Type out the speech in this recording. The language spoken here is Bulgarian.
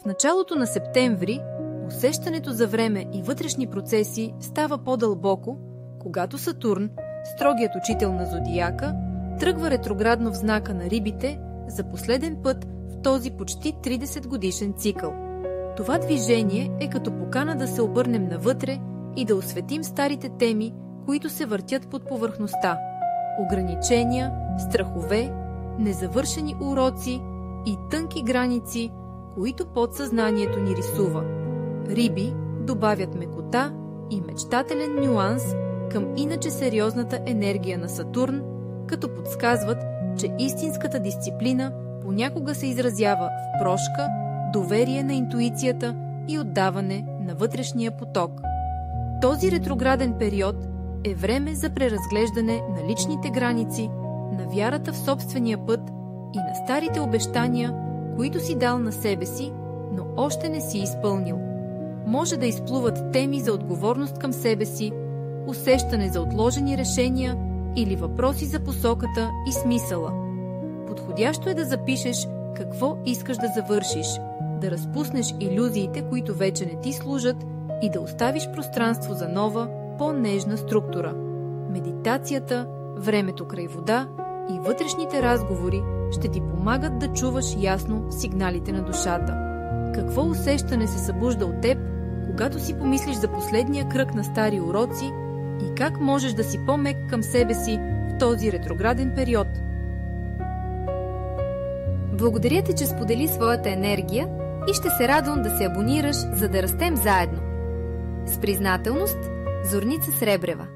В началото на септември усещането за време и вътрешни процеси става по-дълбоко, когато Сатурн, строгият учител на зодияка, тръгва ретроградно в знака на Рибите за последен път в този почти 30-годишен цикъл. Това движение е като покана да се обърнем навътре и да осветим старите теми, които се въртят под повърхността. Ограничения, страхове, незавършени уроци и тънки граници, които подсъзнанието ни рисува. Риби добавят мекота и мечтателен нюанс към иначе сериозната енергия на Сатурн, като подсказват, че истинската дисциплина понякога се изразява в прошка, доверие на интуицията и отдаване на вътрешния поток. Този ретрограден период е време за преразглеждане на личните граници, на вярата в собствения път и на старите обещания, които си дал на себе си, но още не си изпълнил. Може да изплуват теми за отговорност към себе си, усещане за отложени решения или въпроси за посоката и смисъла. Подходящо е да запишеш какво искаш да завършиш, да разпуснеш илюзиите, които вече не ти служат, и да оставиш пространство за нова, по-нежна структура. Медитацията, времето край вода и вътрешните разговори ще ти помагат да чуваш ясно сигналите на душата. Какво усещане се събужда от теб, когато си помислиш за последния кръг на стари уроци и как можеш да си по-мек към себе си в този ретрограден период? Благодаря ти, че сподели своята енергия и ще се радвам да се абонираш, за да растем заедно. С признателност, Зорница Сребрева.